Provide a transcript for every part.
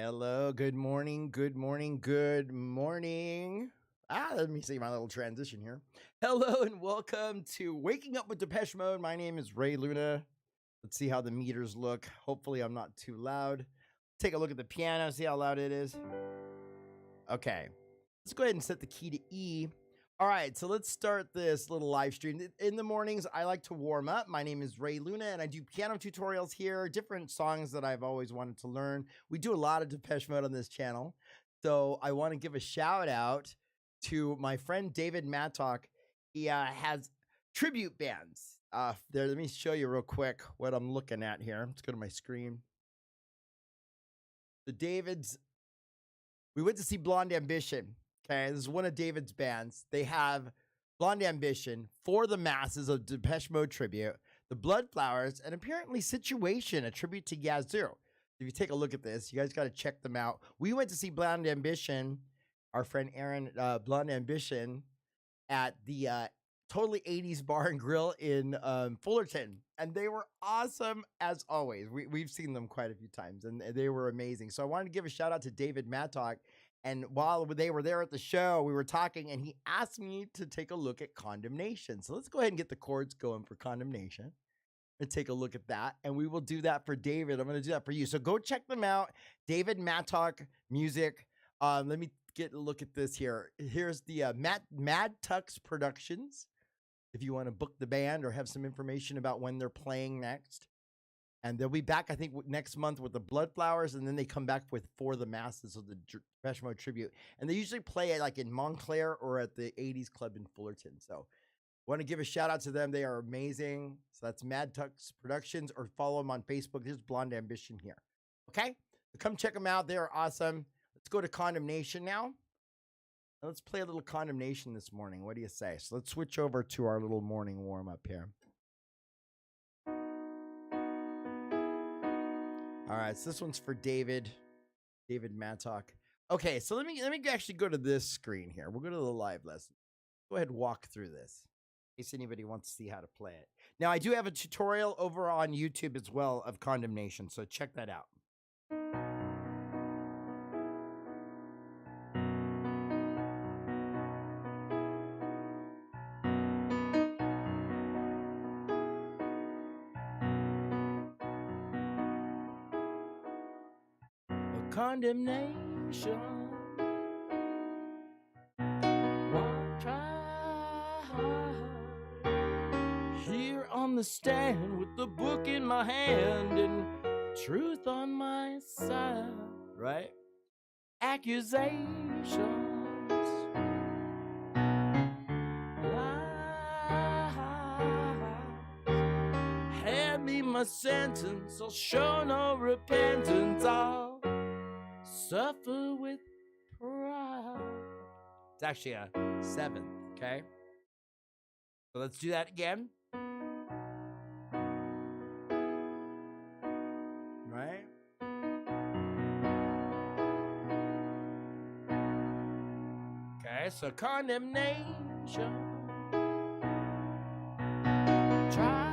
Hello, good morning, good morning, good morning. Let me see my little transition here. Hello and welcome to Waking Up with Depeche Mode. My name is Ray Luna. Let's see how the meters look. Hopefully, I'm not too loud. Take a look at the piano, see how loud it is. Okay, let's go ahead and set the key to E. All right, so let's start this little live stream. In the mornings, I like to warm up. My name is Ray Luna, and I do piano tutorials here, different songs that I've always wanted to learn. We do a lot of Depeche Mode on this channel. So I want to give a shout out to my friend David Mattock. He has tribute bands. Let me show you real quick what I'm looking at here. Let's go to my screen. We went to see Blonde Ambition. Okay, this is one of David's bands. They have Blonde Ambition, For the Masses, a Depeche Mode tribute, The Bloodflowers, and apparently Situation, a tribute to Yazoo. If you take a look at this, you guys got to check them out. We went to see Blonde Ambition, our friend Aaron, Blonde Ambition, at the Totally 80s Bar and Grill in Fullerton. And they were awesome as always. We've seen them quite a few times, and they were amazing. So I wanted to give a shout out to David Mattock. And while they were there at the show, we were talking, and he asked me to take a look at Condemnation. So let's go ahead and get the chords going for Condemnation and take a look at that. And we will do that for David. I'm going to do that for you. So go check them out. David Mattock Music. Let me get a look at this here. Here's the Mad Tux Productions. If you want to book the band or have some information about when they're playing next. And they'll be back, I think, next month with the Bloodflowers, and then they come back with For the Masses of the Depeche Mode tribute. And they usually play it like in Montclair or at the 80s Club in Fullerton. So want to give a shout out to them. They are amazing. So that's Mad Tux Productions, or follow them on Facebook. There's Blonde Ambition here. Okay? So come check them out. They are awesome. Let's go to Condemnation now. Let's play a little Condemnation this morning. What do you say? So let's switch over to our little morning warm-up here. All right, so this one's for David Mattock. Okay, so let me actually go to this screen here. We'll go to the live lesson. Go ahead and walk through this in case anybody wants to see how to play it. Now, I do have a tutorial over on YouTube as well of Condemnation, so check that out. Condemnation. Why try? Here on the stand with the book in my hand and truth on my side, right? Accusations, lies. Hand me my sentence, I'll show no repentance. I'll suffer with pride. It's actually a 7th, okay? So let's do that again. Right? Okay, so condemnation. Try.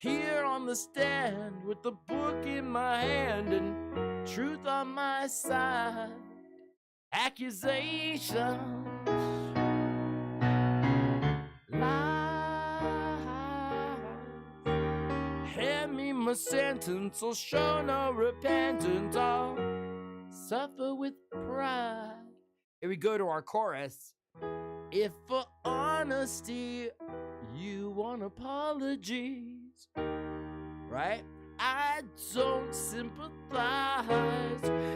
Here on the stand with the book in my hand and truth on my side. Accusations, lies. Hand me my sentence, I'll show no repentance. I'll suffer with pride. Here we go to our chorus. If for honesty you want apologies, right? I don't sympathize.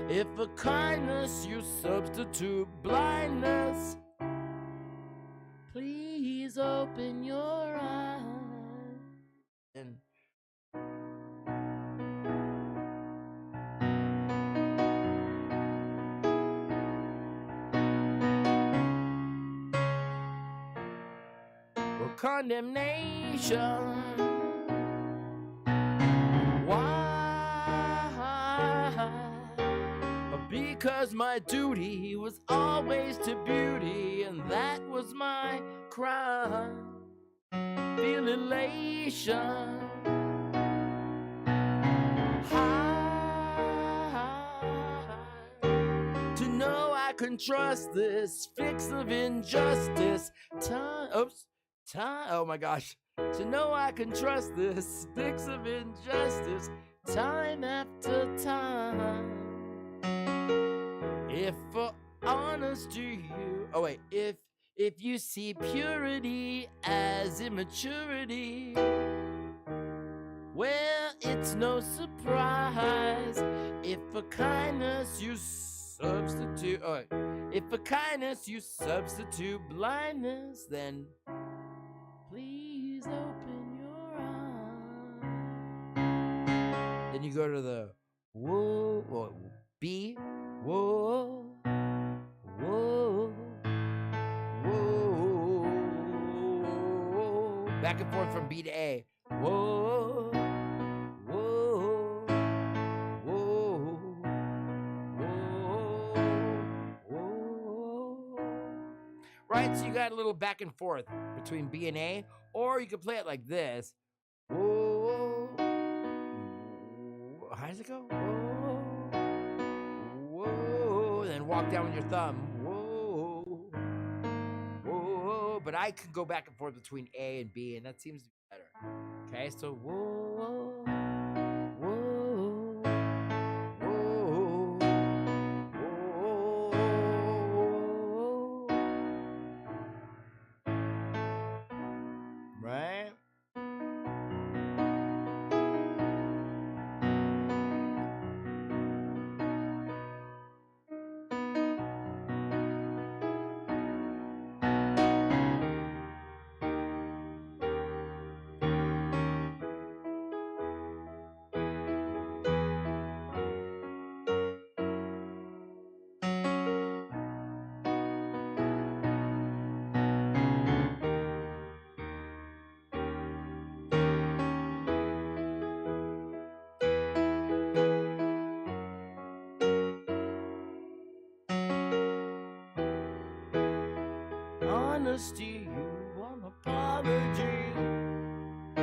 If for kindness you substitute blindness, please open your eyes. And well, condemnation. Why? Because my duty was always to beauty, and that was my crime. Feel elation. can trust this fix of injustice. Oh my gosh. To know I can trust this fix of injustice time after time. If for honesty if you see purity as immaturity, well, it's no surprise if for kindness you substitute blindness, then please open your eyes. Then you go to the whoa, B, whoa, whoa, whoa, back and forth from B to A. Whoa, whoa, whoa, whoa, whoa. Right, so you got a little back and forth between B and A, or you can play it like this. Whoa, how does it go? Whoa, whoa, then walk down with your thumb. Whoa, whoa, but I could go back and forth between A and B, and that seems to be better. Okay, so whoa, whoa, whoa, whoa, right? Honesty, you want apology. I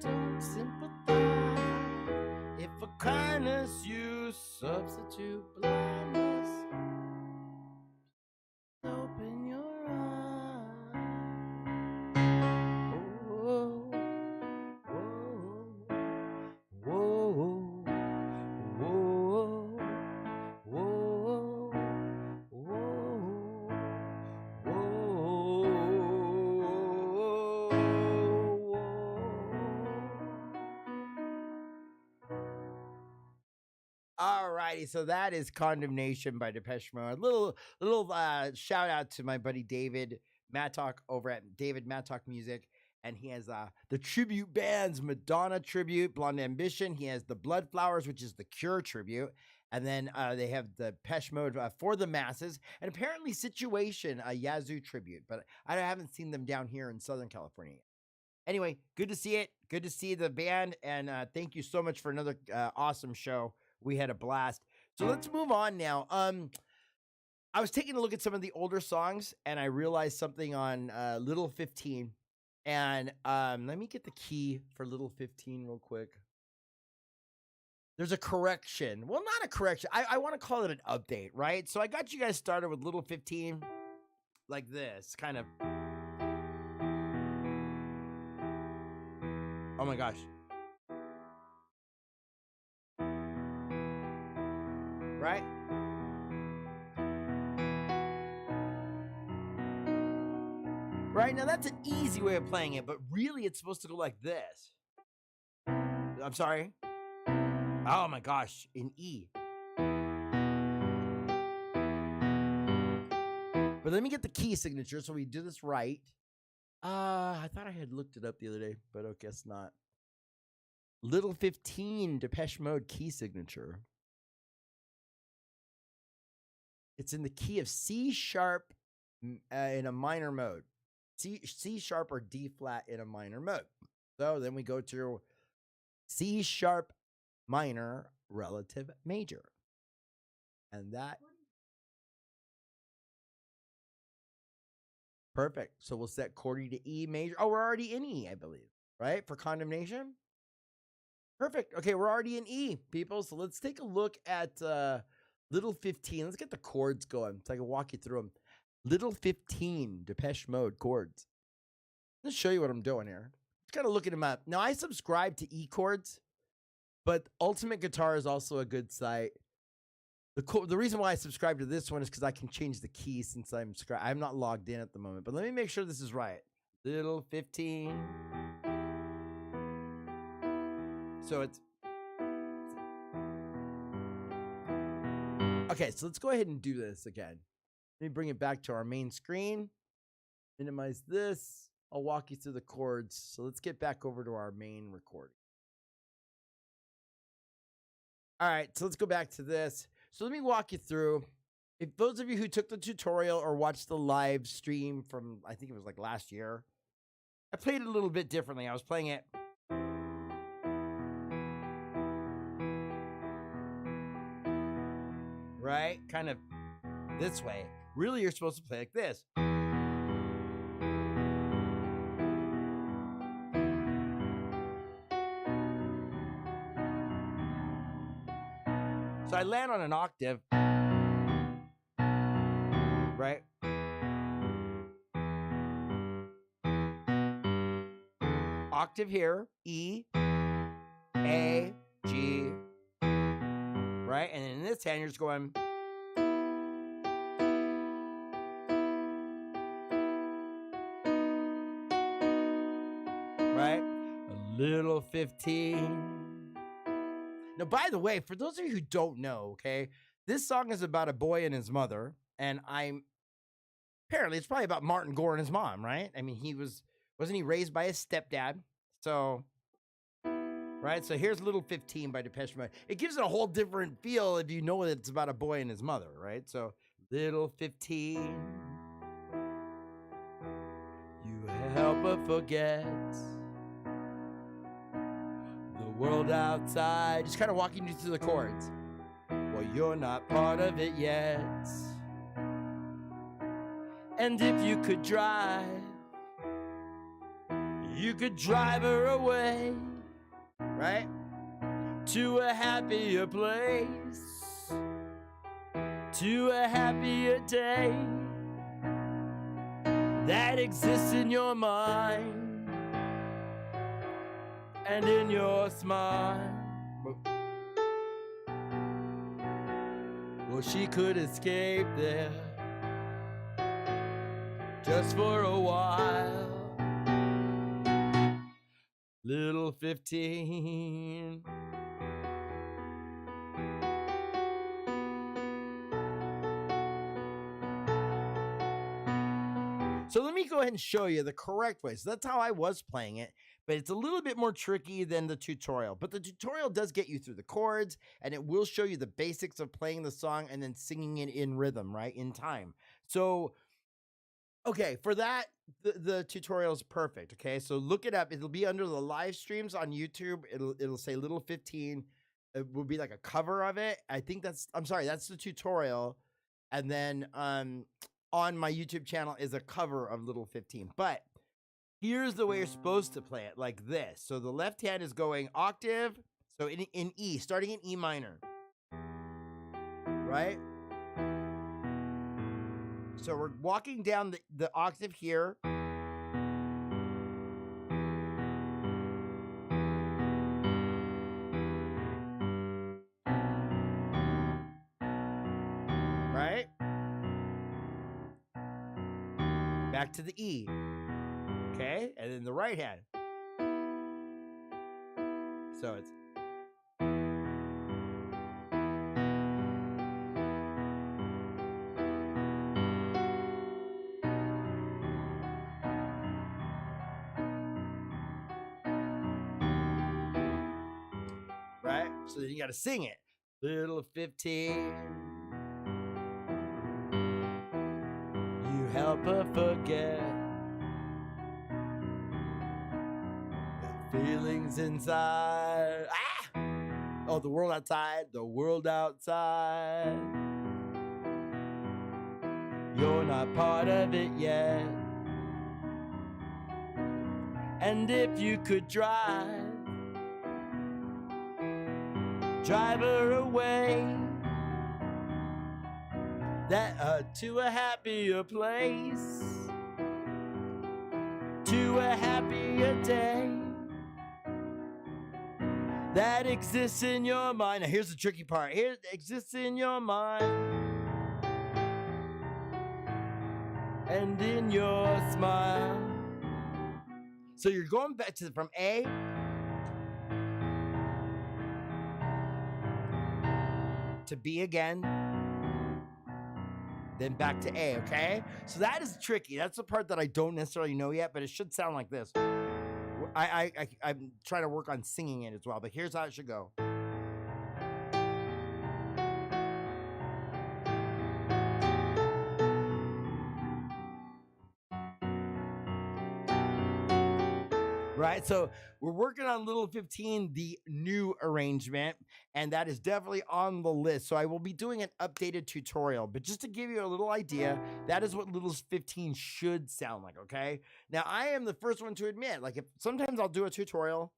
don't sympathize. If for kindness you substitute blindness, open your eyes. Whoa, whoa, whoa, whoa, whoa, whoa. Alrighty, so that is Condemnation by Depeche Mode. Little shout out to my buddy David Mattock over at David Mattock Music. And he has the tribute bands, Madonna tribute, Blonde Ambition. He has the Blood Flowers, which is the Cure tribute. And then they have the Depeche Mode For the Masses. And apparently Situation, a Yazoo tribute. But I haven't seen them down here in Southern California yet. Anyway, good to see it. Good to see the band. And thank you so much for another awesome show. We had a blast. So let's move on now. I was taking a look at some of the older songs, and I realized something on Little 15. And let me get the key for Little 15 real quick. There's a correction. Well, not a correction. I want to call it an update, right? So I got you guys started with Little 15 like this, kind of. Oh my gosh. Right? Right, now that's an easy way of playing it, but really it's supposed to go like this. I'm sorry. Oh my gosh, in E. But let me get the key signature so we do this right. I thought I had looked it up the other day, but I guess not. Little 15 Depeche Mode key signature. It's in the key of C sharp in a minor mode. C sharp or D flat in a minor mode. So then we go to C sharp minor relative major. And that. Perfect. So we'll set chord to E major. Oh, we're already in E, I believe. Right? For Condemnation. Perfect. Okay, we're already in E, people. So let's take a look at Little 15. Let's get the chords going so I can walk you through them. Little 15 Depeche Mode chords. Let's show you what I'm doing here. Just kind of looking them up. Now, I subscribe to eChords, but Ultimate Guitar is also a good site. The reason why I subscribe to this one is because I can change the key since I'm not logged in at the moment. But let me make sure this is right. Little 15. So it's... Okay, so let's go ahead and do this again. Let me bring it back to our main screen. Minimize this. I'll walk you through the chords. So let's get back over to our main recording. All right, so let's go back to this. So let me walk you through. If those of you who took the tutorial or watched the live stream from, I think it was like last year, I played it a little bit differently. I was playing it. Right? Kind of this way. Really, you're supposed to play like this. So I land on an octave, right? Octave here, E, A, G, right? And in this hand, you're just going. Right? A little 15. Now, by the way, for those of you who don't know, okay, this song is about a boy and his mother, and apparently it's probably about Martin Gore and his mom, right? I mean, wasn't he raised by his stepdad? So, right? So here's Little 15 by Depeche Mode. It gives it a whole different feel if you know that it's about a boy and his mother, right? So, Little 15, you help her forget world outside, just kind of walking you through the chords. Well, you're not part of it yet. And if you could drive her away, right? To a happier place, to a happier day that exists in your mind and in your smile. Well, she could escape there just for a while. Little 15. So let me go ahead and show you the correct way. So that's how I was playing it, but it's a little bit more tricky than the tutorial. But the tutorial does get you through the chords, and it will show you the basics of playing the song and then singing it in rhythm, right, in time. So, okay, for that, the tutorial is perfect, okay? So look it up. It'll be under the live streams on YouTube. It'll say Little 15. It will be like a cover of it. I think that's the tutorial. And then on my YouTube channel is a cover of Little 15. But here's the way you're supposed to play it, like this. So the left hand is going octave, so in E, starting in E minor, right? So we're walking down the octave here. Right? Back to the E. Okay? And then the right hand. So it's right? So then you got to sing it. Little 15. You help her forget the feelings inside. Ah! Oh, the world outside. The world outside. You're not part of it yet. And if you could drive her away that to a happier place, to a happier day that exists in your mind. Now here's the tricky part. Here it exists in your mind and in your smile. So you're going back to from A to B again, then back to A, okay? So that is tricky. That's the part that I don't necessarily know yet, but it should sound like this. I'm trying to work on singing it as well, but here's how it should go. Right, so we're working on Little 15, the new arrangement, and that is definitely on the list. So I will be doing an updated tutorial, but just to give you a little idea, that is what Little 15 should sound like, okay? Now, I am the first one to admit, like, if sometimes I'll do a tutorial,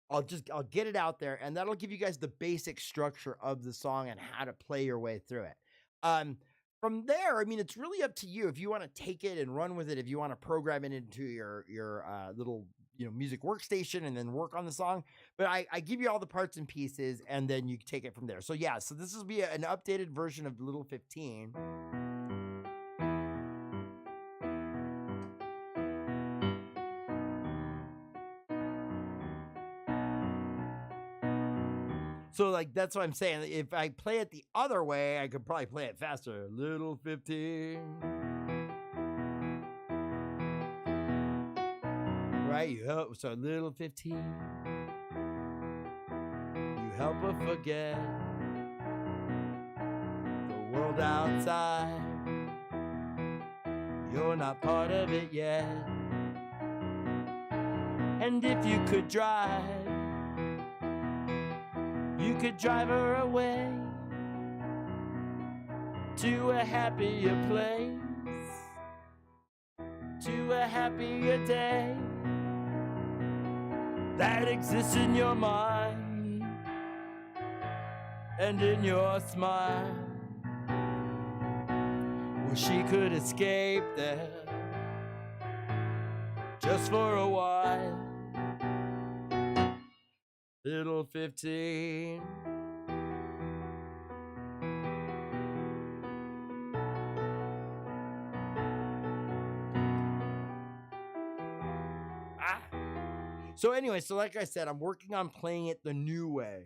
I'll get it out there, and that'll give you guys the basic structure of the song and how to play your way through it. From there, I mean, it's really up to you if you want to take it and run with it, if you want to program it into your little music workstation and then work on the song. But I give you all the parts and pieces, and then you take it from there. So yeah, so this will be an updated version of Little 15. So like that's what I'm saying. If I play it the other way, I could probably play it faster. Little 15. Right, you help, so Little 15, you help her forget the world outside. You're not part of it yet. And if you could drive, you could drive her away to a happier place, to a happier day that exists in your mind and in your smile, where she could escape there just for a while. Little 15. So anyway, so like I said, I'm working on playing it the new way.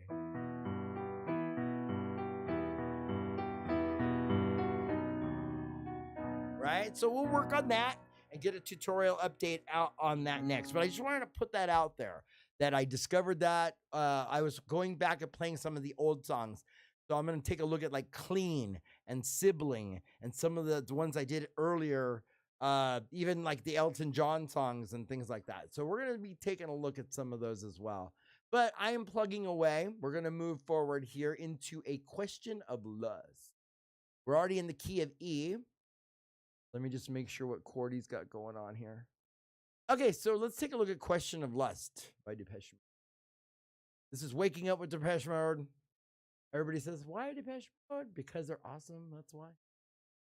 Right? So we'll work on that and get a tutorial update out on that next. But I just wanted to put that out there, that I discovered that. I was going back and playing some of the old songs. So I'm going to take a look at like Clean and Sibling and some of the ones I did earlier, even like the Elton John songs and things like that. So we're going to be taking a look at some of those as well. But I am plugging away. We're going to move forward here into a question of lust. We're already in the key of E. Let me just make sure what chord he's got going on here. Okay, so let's take a look at Question of Lust by Depeche Mode. This is Waking Up with Depeche Mode. Everybody says, why Depeche Mode? Because they're awesome, that's why.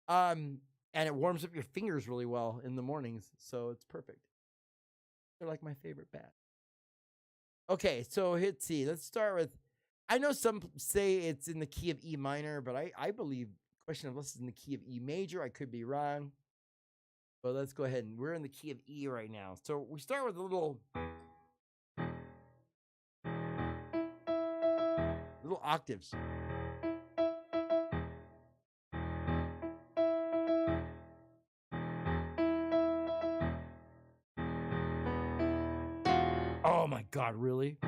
And it warms up your fingers really well in the mornings, so it's perfect. They're like my favorite band. Okay, so let's see. Let's start with, I know some say it's in the key of E minor, but I believe Question of Lust is in the key of E major. I could be wrong. But let's go ahead, and we're in the key of E right now. So we start with a little octaves. Oh my God, really?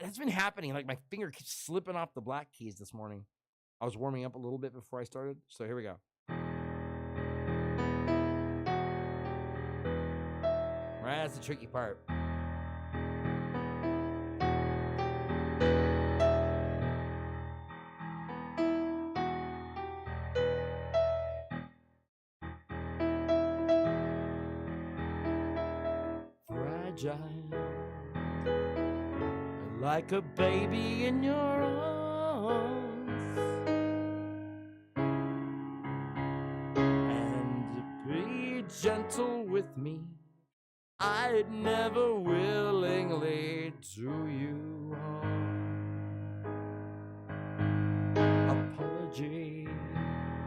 That's been happening. Like my finger keeps slipping off the black keys this morning. I was warming up a little bit before I started. So here we go. Right, that's the tricky part. Fragile, like a baby in your arms. gentle with me. I'd never willingly do you harm. Apologies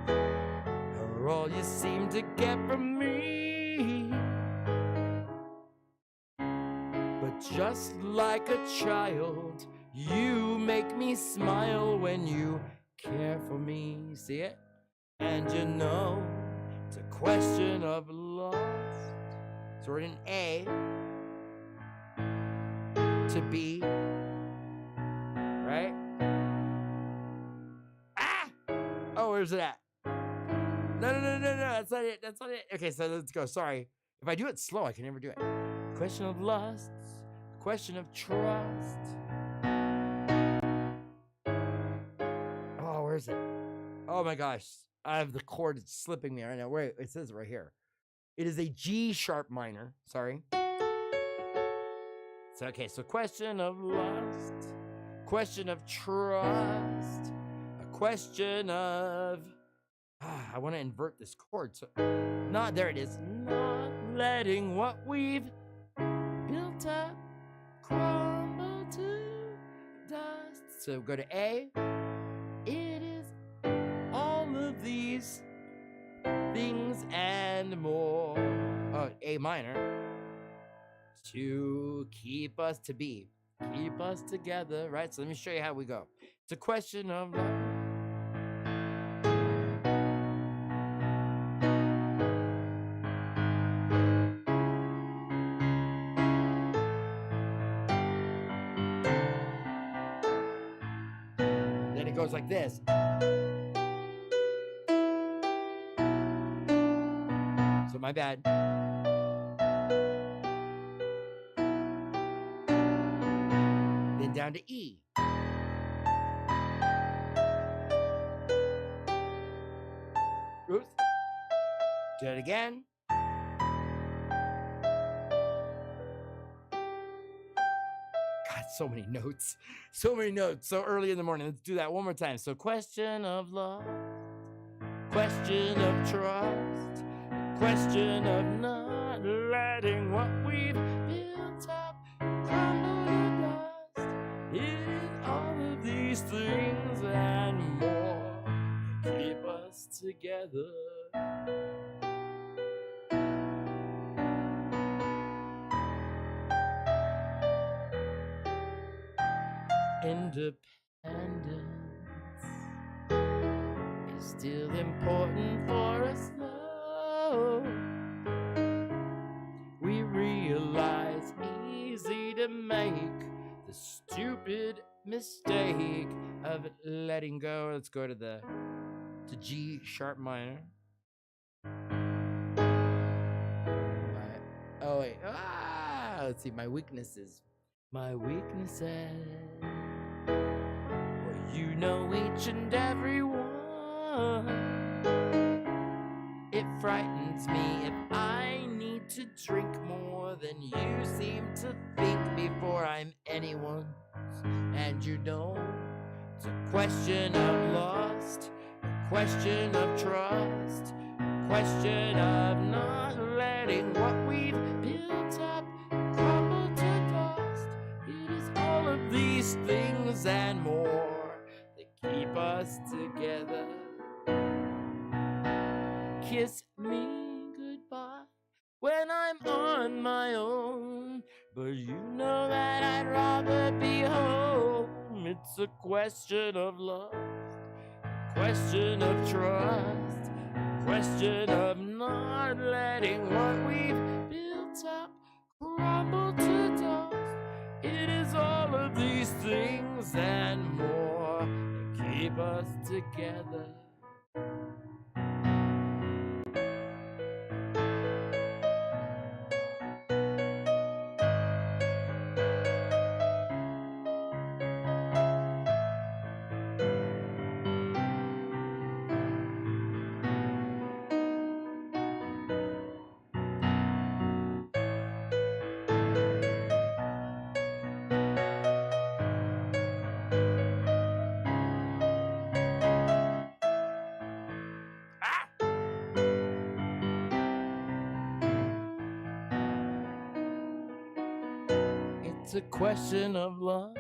are all you seem to get from me. But just like a child, you make me smile when you care for me. See it? And you know, it's a question of lust. So we're in A to B, right? Ah! Oh, where's it at? No, that's not it. That's not it. Okay, so let's go. Sorry. If I do it slow, I can never do it. Question of lust, question of trust. Oh, where's it? Oh my gosh. I have the chord slipping me right now. Wait, it says it right here. It is a G sharp minor. Sorry. So, okay, so question of lust, question of trust, a question of, I want to invert this chord. So, not, there it is. Not letting what we've built up crumble to dust. So go to A. It is all of these things and more. Oh, A minor. To keep us to be. Keep us together, right? So let me show you how we go. It's a question of love. Then it goes like this. So my bad. Then down to E. Oops. Do it again. God, so many notes. So many notes. So early in the morning. Let's do that one more time. So question of love. Question of trust. Question of not letting what we've built up crumble to dust. It is all of these things and more keep us together. Independence is still important for us though. We realize easy to make the stupid mistake of letting go. Let's go to G sharp minor. Oh wait. Let's see, my weaknesses. My weaknesses. Well, you know each and every one. It frightens me if I need to drink more than you seem to think before I'm anyone's. And you know, it's a question of lust, a question of trust, a question of not letting what we've built up crumble to dust. It is all of these things and more that keep us together. Kiss me goodbye when I'm on my own, but you know that I'd rather be home. It's a question of love, a question of trust, a question of not letting what we've built up crumble to dust. It is all of these things and more that keep us together. It's a question of love.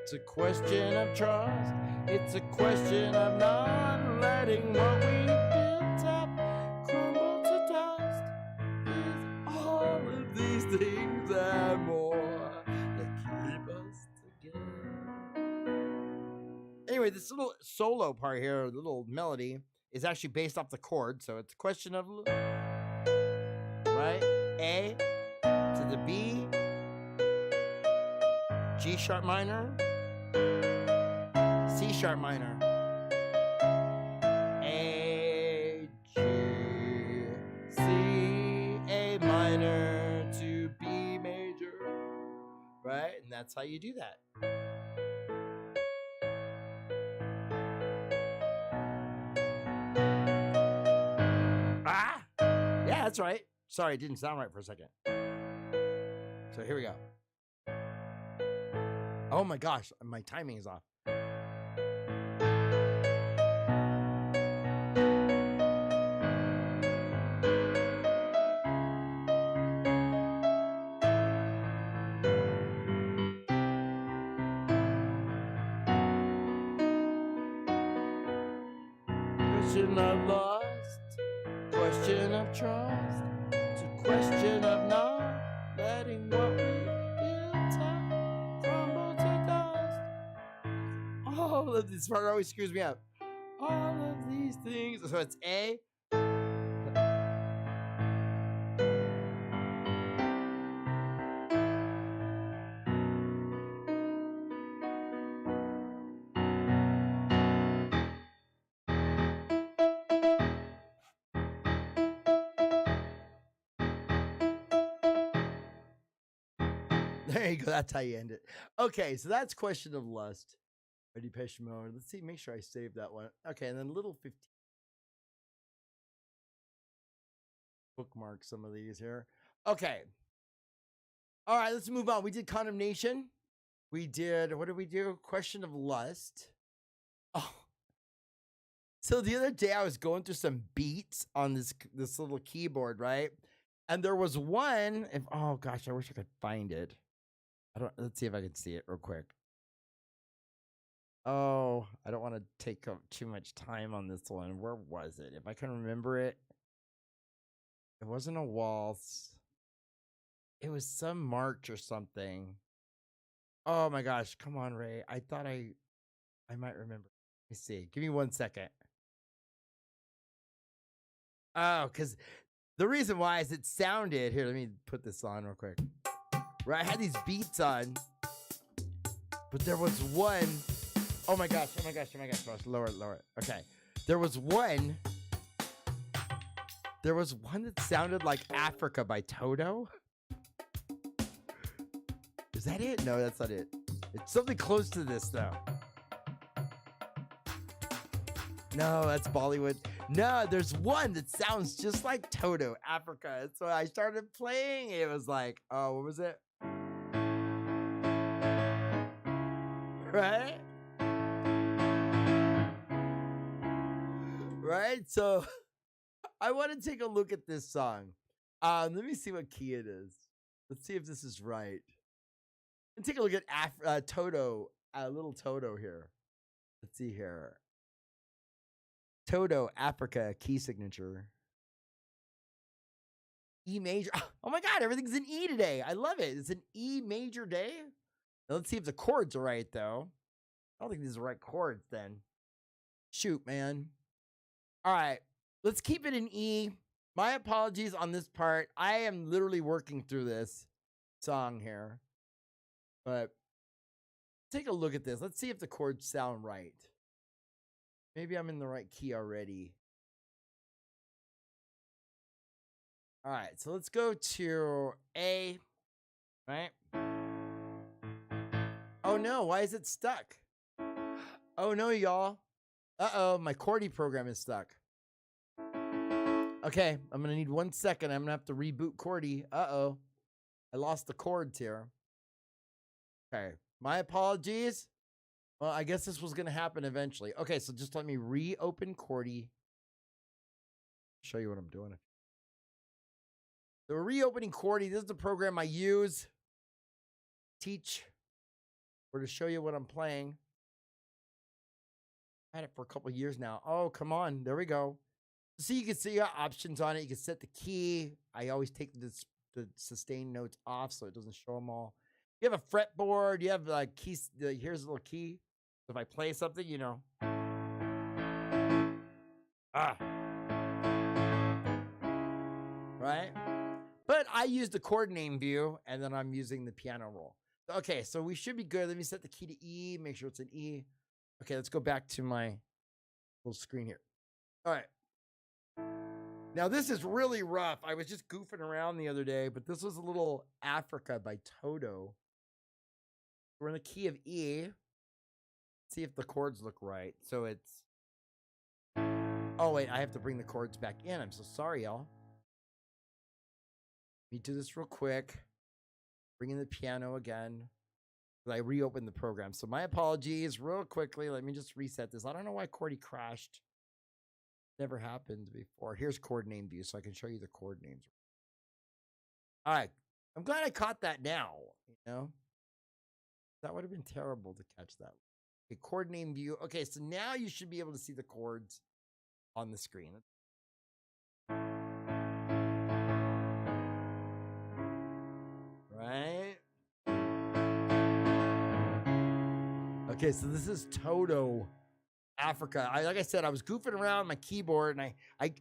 It's a question of trust. It's a question of not letting what we built up crumble to dust. It's all of these things and more that keep us together. Anyway, this little solo part here, little melody, is actually based off the chord, so it's a question of, right? A to the B, G sharp minor, C sharp minor, A, G, C, A minor to B major, right? And that's how you do that. Ah! Yeah, that's right. Sorry, it didn't sound right for a second. So here we go. Oh my gosh, my timing is off. Question of lust, question of trust, it's a question of not letting what we built up crumble to dust. All of this part always screws me up. All of these things. So it's A. There you go. That's how you end it. Okay, so that's question of lust. Depeche Mode. Let's see. Make sure I save that one. Okay, and then little 15. Bookmark some of these here. Okay. All right, let's move on. We did condemnation. We did, what did we do? Question of lust. Oh. So the other day I was going through some beats on this little keyboard, right? And there was one, oh gosh, I wish I could find it. Let's see if I can see it real quick. Oh, I don't want to take up too much time on this one. Where was it? If I can remember it. It wasn't a waltz. It was some march or something. Oh my gosh, come on, Ray. I thought I might remember. Let me see. Give me 1 second. Oh, because the reason why is it sounded, here, let me put this on real quick. Right, I had these beats on, but there was one. Oh my gosh. Lower it. Okay. There was one that sounded like Africa by Toto. Is that it? No, that's not it. It's something close to this, though. No, that's Bollywood. No, there's one that sounds just like Toto, Africa. So I started playing. It was like, oh, what was it? Right? Right? So I want to take a look at this song. Let me see what key it is. Let's see if this is right. And take a look at Toto, little Toto here. Let's see here. Toto, Africa, key signature. E major. Oh my God, everything's in E today. I love it. It's an E major day. Now let's see if the chords are right, though. I don't think these are the right chords then. Shoot, man. All right, let's keep it in E. My apologies on this part. I am literally working through this song here. But take a look at this. Let's see if the chords sound right. Maybe I'm in the right key already. All right, so let's go to A, right? Oh no, why is it stuck? Oh no, y'all. Uh-oh, my chordy program is stuck. Okay, I'm gonna need 1 second. I'm gonna have to reboot chordy. Uh-oh, I lost the chords here. Okay, my apologies. Well, I guess this was gonna happen eventually. Okay, so just let me reopen chordy. Show you what I'm doing. So we're reopening chordy. This is the program I use. teach or to show you what I'm playing. I had it for a couple years now. Oh, come on. There we go. So you can see your options on it. You can set the key. I always take the sustain notes off so it doesn't show them all. You have a fretboard. You have like keys. Here's a little key. So if I play something, you know. Right? But I use the chord name view, and then I'm using the piano roll. Okay, so we should be good. Let me set the key to E. Make sure it's an E. Okay, let's go back to my little screen here. All right. Now, this is really rough. I was just goofing around the other day, but this was a little Africa by Toto. We're in the key of E. See if the chords look right. So it's... Oh, wait, I have to bring the chords back in. I'm so sorry, y'all. Let me do this real quick. Bring in the piano again. I reopened the program. So my apologies real quickly. Let me just reset this. I don't know why Chordy crashed. Never happened before. Here's chord name view so I can show you the chord names. All right. I'm glad I caught that now. You know, that would have been terrible to catch that. Okay, chord name view. Okay, so now you should be able to see the chords on the screen. Right? Okay, so this is Toto. Africa. Like I said, I was goofing around my keyboard and I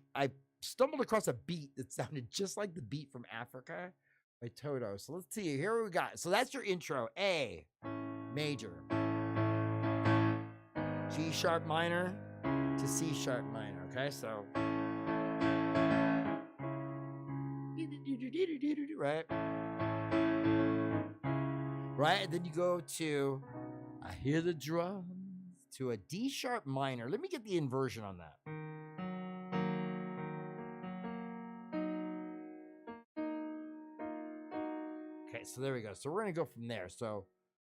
stumbled across a beat that sounded just like the beat from Africa by Toto. So let's see. Here we got. So that's your intro. A major, G sharp minor to C sharp minor. Okay, so right, and then you go to I hear the drums. To a D sharp minor. Let me get the inversion on that. Okay, so there we go. So we're going to go from there. So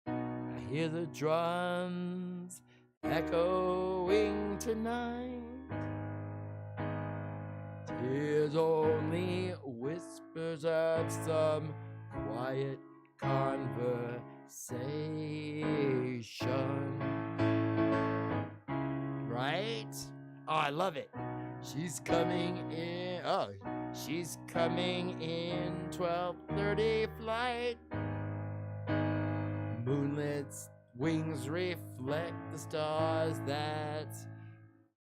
I hear the drums echoing tonight. Tis only whispers of some quiet conversation. Right? Oh, I love it. She's coming in. Oh, she's coming in 12:30 flight. Moonlit wings reflect the stars that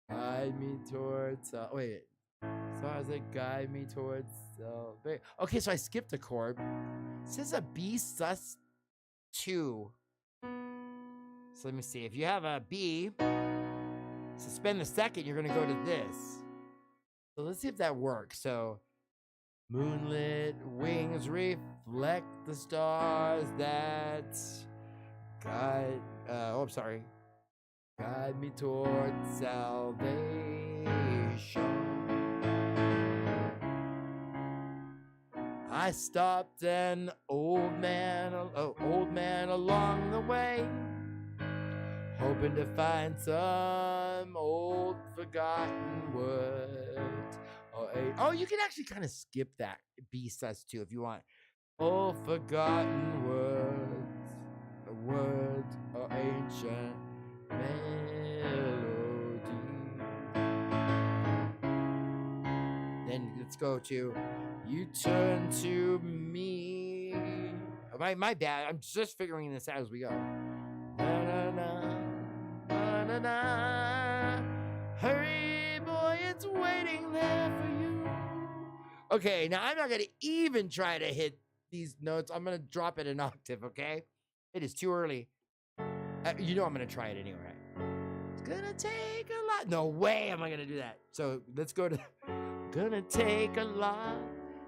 guide me towards. Stars that guide me towards. Okay, so I skipped a chord. It says a B sus 2. So let me see. If you have a B. Suspend the second, you're going to go to this. So let's see if that works. So, moonlit wings reflect the stars that guide, guide me towards salvation. I stopped an old man along the way, hoping to find some old forgotten words. Oh, you can actually kind of skip that B sus too if you want. Old forgotten words or ancient melody. Then let's go to You Turn to Me. My bad. I'm just figuring this out as we go. Na, na, na. Na, na. Hurry, boy, it's waiting there for you. Okay, now I'm not going to even try to hit these notes. I'm going to drop it an octave, okay? It is too early. You know I'm going to try it anyway. It's going to take a lot. No way am I going to do that. So let's go to... Gonna take a lot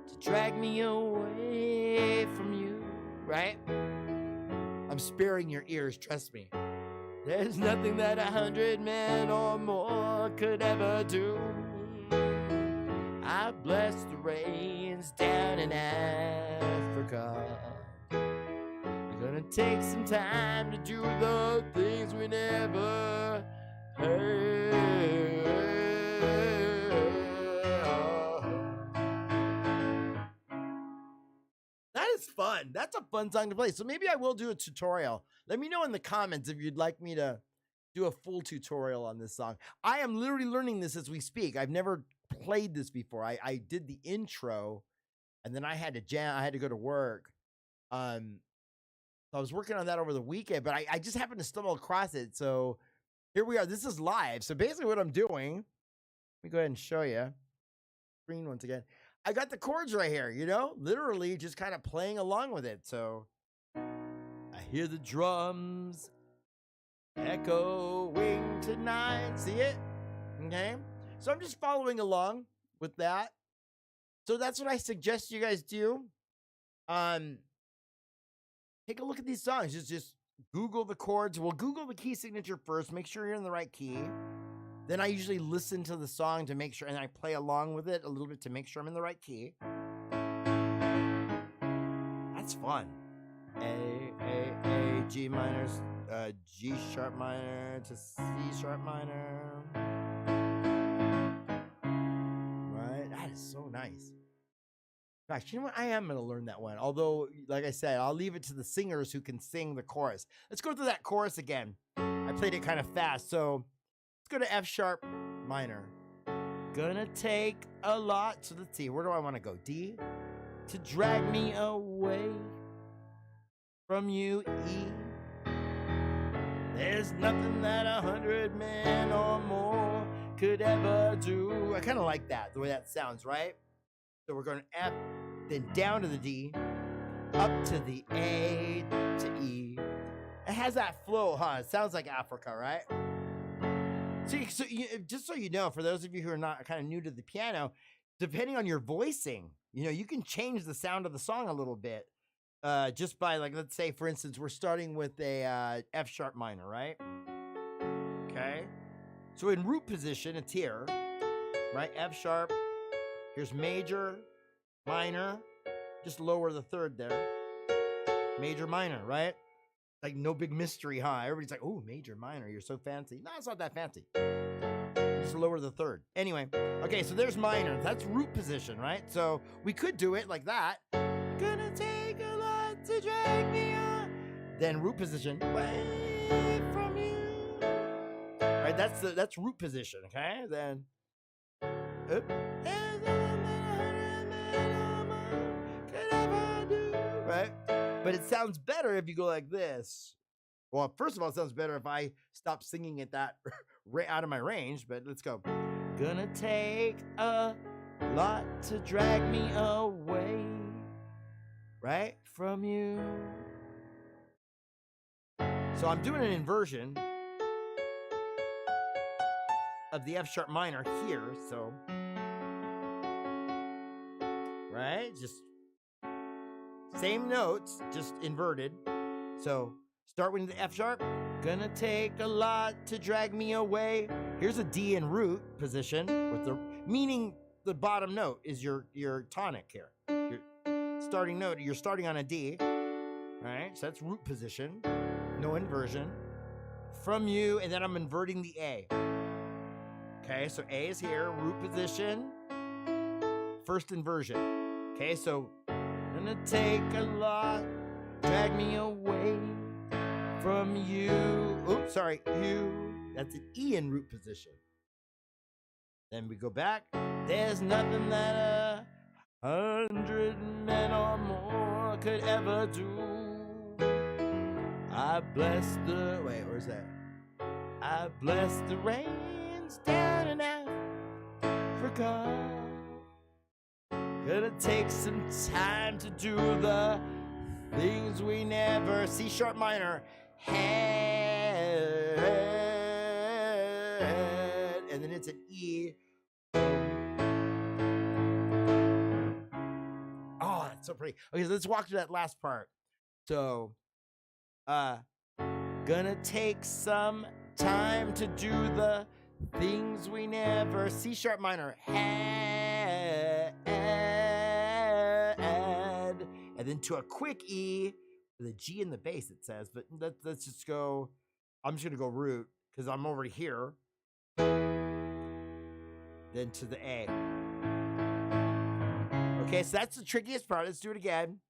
to drag me away from you, right? I'm sparing your ears, trust me. There's nothing that 100 men or more could ever do. I bless the rains down in Africa. You're gonna take some time to do the things we never heard. That is fun. That's a fun song to play. So maybe I will do a tutorial. Let me know in the comments if you'd like me to do a full tutorial on this song. I am literally learning this as we speak. I've never played this before. I did the intro and then I had to jam. I had to go to work. I was working on that over the weekend, but I just happened to stumble across it. So here we are. This is live. So basically what I'm doing, let me go ahead and show you. Screen once again. I got the chords right here, you know, literally just kind of playing along with it. So I hear the drums echoing tonight. See it? Okay. So I'm just following along with that. So that's what I suggest you guys do. Take a look at these songs. Just Google the chords. Well, Google the key signature first. Make sure you're in the right key. Then I usually listen to the song to make sure, and I play along with it a little bit to make sure I'm in the right key. That's fun. A, G minor, G sharp minor to C sharp minor. Right? That is so nice. Gosh, you know what? I am going to learn that one. Although, like I said, I'll leave it to the singers who can sing the chorus. Let's go through that chorus again. I played it kind of fast, so let's go to F sharp minor. Gonna take a lot. So let's see, where do I want to go? D to drag me away from you. E. There's nothing that 100 men or more could ever do. I kind of like that, the way that sounds, right? So we're going to F, then down to the D, up to the A to E. It has that flow, huh? It sounds like Africa, right? So just so you know, for those of you who are not kind of new to the piano, depending on your voicing, you know, you can change the sound of the song a little bit. Just by, like, let's say, for instance, we're starting with a F sharp minor, right? Okay. So in root position, it's here, right? F sharp. Here's major, minor. Just lower the third there. Major, minor, right? Like no big mystery, huh? Everybody's like, oh, major, minor, you're so fancy. No, it's not that fancy. Just lower the third. Anyway, okay, so there's minor. That's root position, right? So we could do it like that. Gonna take a lot to drag me on. Then root position. Away from you. Right, that's root position, okay? Then up. Right? But it sounds better if you go like this. Well, first of all, it sounds better if I stop singing it that out of my range, but let's go. Gonna take a lot to drag me away, right, from you. So I'm doing an inversion of the F sharp minor here, so, right, just same notes, just inverted. So start with the F sharp. Gonna take a lot to drag me away. Here's a D in root position with the meaning the bottom note is your tonic here. Your starting note, you're starting on a D. All right, so that's root position. No inversion. From you, and then I'm inverting the A. Okay, so A is here, root position. First inversion. Okay, so gonna take a lot, drag me away from you. Oops, sorry, you. That's an E in root position. Then we go back. There's nothing that 100 men or more could ever do. I bless the, wait, where's that? I bless the rains down in Africa. Gonna take some time to do the things we never, C sharp minor, had. And then it's an E. Oh, that's so pretty. Okay, so let's walk through that last part. So, gonna take some time to do the things we never, C sharp minor, had. And then to a quick E, the G in the bass, it says, but let's just go, I'm just gonna go root, because I'm over here. Then to the A. Okay, so that's the trickiest part. Let's do it again.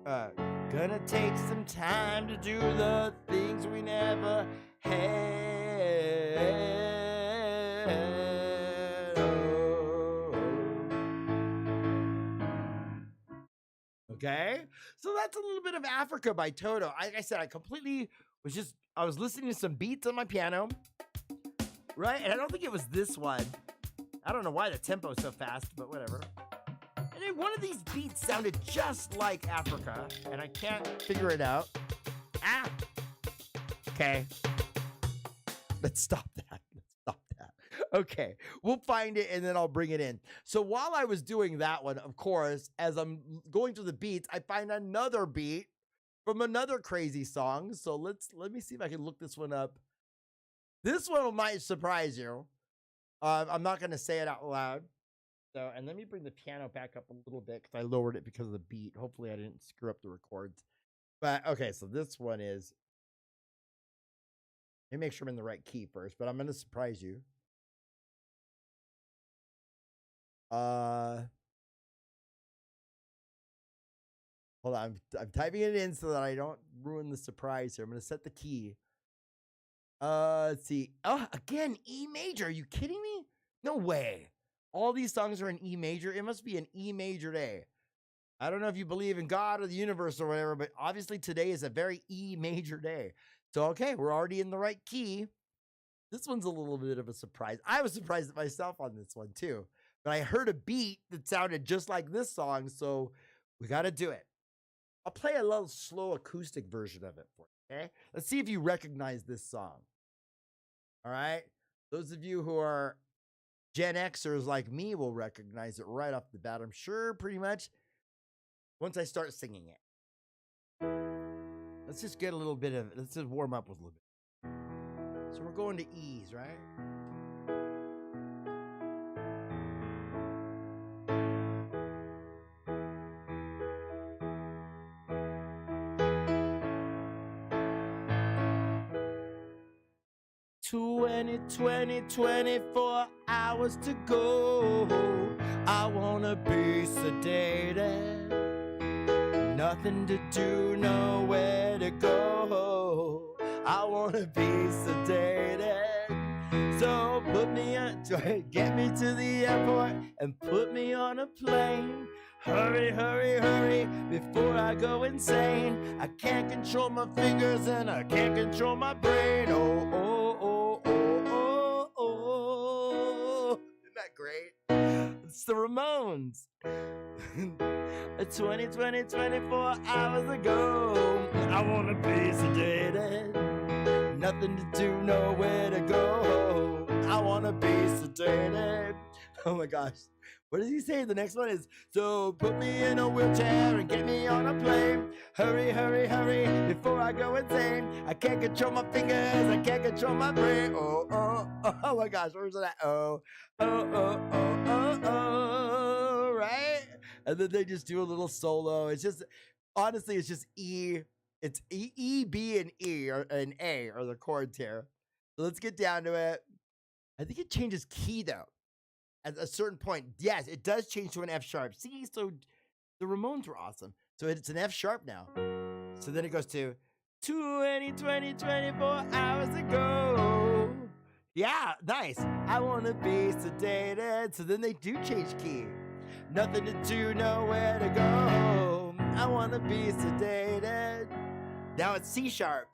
Uh, Gonna take some time to do the things we never had. Oh. Okay, so that's a little bit of Africa by Toto. Like I said, I was listening to some beats on my piano, right? And I don't think it was this one. I don't know why the tempo's so fast, but whatever. And then one of these beats sounded just like Africa, and I can't figure it out. Ah! Okay. Let's stop that. Okay, we'll find it and then I'll bring it in. So while I was doing that one, of course, as I'm going through the beats, I find another beat from another crazy song. So let me see if I can look this one up. This one might surprise you. I'm not going to say it out loud. So, and let me bring the piano back up a little bit because I lowered it because of the beat. Hopefully I didn't screw up the records. But okay, so this one is, let me make sure I'm in the right key first, but I'm going to surprise you. Hold on, I'm typing it in so that I don't ruin the surprise here. I'm gonna set the key. Let's see. Oh, again, E major. Are you kidding me? No way. All these songs are in E major. It must be an E major day. I don't know if you believe in God or the universe or whatever, but obviously today is a very E major day. So okay, we're already in the right key. This one's a little bit of a surprise. I was surprised at myself on this one too. But I heard a beat that sounded just like this song, so we got to do it. I'll play a little slow acoustic version of it for you, okay? Let's see if you recognize this song. All right? Those of you who are Gen Xers like me will recognize it right off the bat, I'm sure, pretty much, once I start singing it. Let's just get a little bit of it. Let's just warm up with a little bit. So we're going to E's, right? 24 hours to go. I wanna be sedated. Nothing to do, nowhere to go. I wanna be sedated. So put me on, get me to the airport and put me on a plane. Hurry, hurry, hurry, before I go insane. I can't control my fingers and I can't control my brain. Oh, oh, oh, oh, oh, oh. Isn't that great? It's the Ramones. 24 hours ago. I wanna be sedated. Nothing to do, nowhere to go. I wanna be sedated. Oh my gosh. What does he say? The next one is, so put me in a wheelchair and get me on a plane. Hurry, hurry, hurry, before I go insane. I can't control my fingers, I can't control my brain. Oh, oh, oh, oh my gosh, where's that? Oh, oh, oh, oh, oh, oh, right? And then they just do a little solo. It's just, honestly, it's just E. It's E, B, and E, or an A are the chords here. So let's get down to it. I think it changes key, though. At a certain point, yes, it does change to an F sharp. See, so the Ramones were awesome. So it's an F sharp now. So then it goes to 24 hours ago. Yeah, nice. I want to be sedated. So then they do change key. Nothing to do, nowhere to go. I want to be sedated. Now it's C sharp.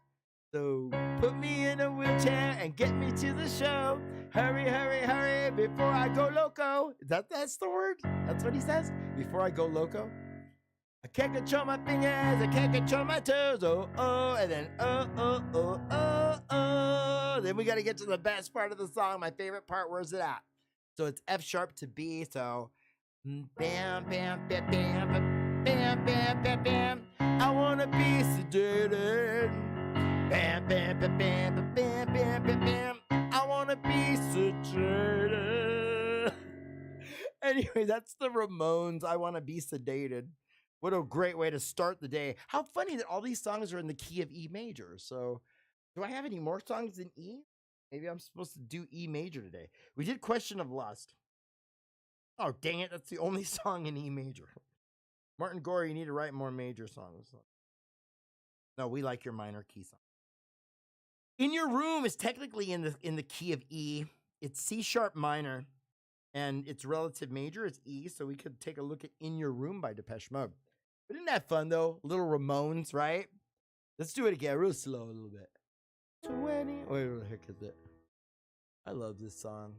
So put me in a wheelchair and get me to the show. Hurry, hurry, hurry, before I go loco. That's the word? That's what he says? Before I go loco? I can't control my fingers, I can't control my toes. Oh, oh, and then oh, oh, oh, oh, oh. Then we got to get to the best part of the song, my favorite part. Where's it at? So it's F sharp to B, so bam, bam, bam, bam, bam, bam, bam, bam, bam. I want to be sedated. Bam, bam, bam, bam, bam, bam, bam, bam, bam. I want to be sedated. Anyway, that's the Ramones. I want to be sedated. What a great way to start the day. How funny that all these songs are in the key of E major. So do I have any more songs in E? Maybe I'm supposed to do E major today. We did Question of Lust. Oh, dang it. That's the only song in E major. Martin Gore, you need to write more major songs. No, we like your minor key song. In Your Room is technically in the key of E. It's C sharp minor, and its relative major is E. So we could take a look at In Your Room by Depeche Mode. But isn't that fun though? Little Ramones, right? Let's do it again, real slow, a little bit. 20. Wait, what the heck is it? I love this song.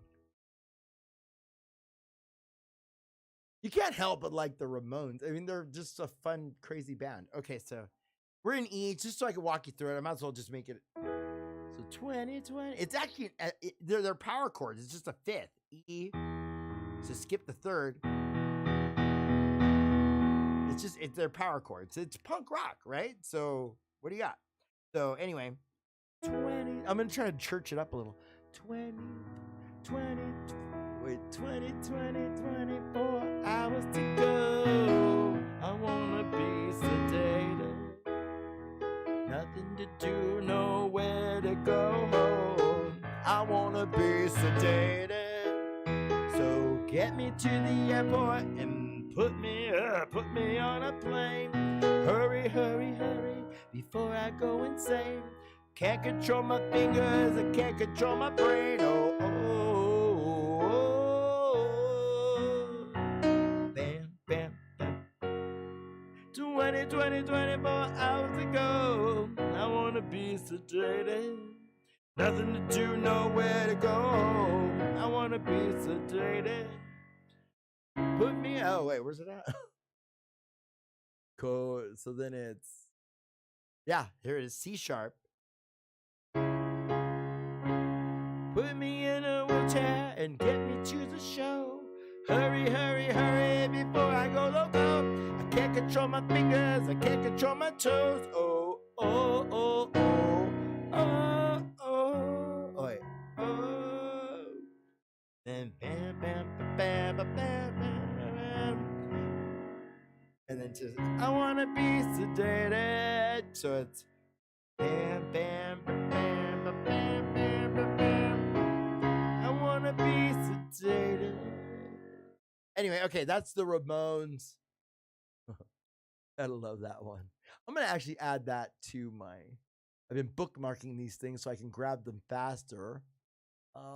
You can't help but like the Ramones. I mean, they're just a fun, crazy band. Okay, so we're in E, just so I can walk you through it. I might as well just make it. So 20. It's actually, they're power chords. It's just a fifth. E. So skip the third. It's their power chords. It's punk rock, right? So what do you got? So anyway, 20. I'm going to try to church it up a little. 20. Wait, 24 hours to go. I wanna be sedated. Nothing to do, nowhere to go home. I wanna be sedated. So get me to the airport and put me on a plane. Hurry, before I go insane. Can't control my fingers, I can't control my brain. Oh. Bam. 24 hours ago. I wanna be sedated. Nothing to do, nowhere to go. I wanna be sedated. Put me. Oh wait, where's it at? Cool. So then it's, yeah, here it is. C sharp. Put me in a wheelchair and get me to the show. Hurry, before I go loco. I can't control my fingers, I can't control my toes. Oh. Wait. Then bam. And then just, I wanna be sedated. So it's bam. I wanna be sedated. Anyway, okay, that's the Ramones. I love that one. I'm gonna actually add that to my. I've been bookmarking these things so I can grab them faster.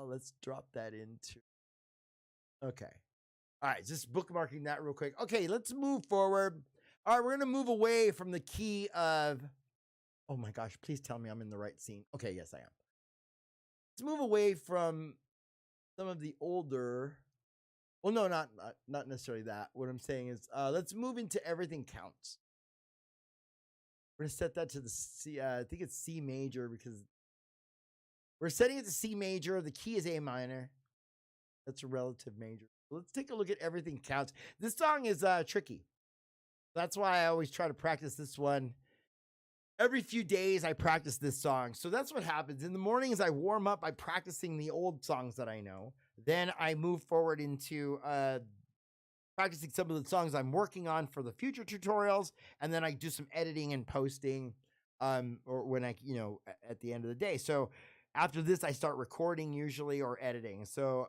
Let's drop that into. Okay. All right, just bookmarking that real quick. Okay, let's move forward. All right, we're gonna move away from the key of. Oh my gosh! Please tell me I'm in the right scene. Okay, yes, I am. Let's move away from some of the older. Well, no, not necessarily that. What I'm saying is, let's move into Everything Counts. We're gonna set that to the C. I think it's C major because we're setting it to C major. The key is A minor. That's a relative major. Let's take a look at Everything Counts. This song is tricky. That's why I always try to practice this one. Every few days, I practice this song. So that's what happens. In the mornings, I warm up by practicing the old songs that I know. Then I move forward into practicing some of the songs I'm working on for the future tutorials. And then I do some editing and posting or when I, at the end of the day. So after this, I start recording usually or editing. So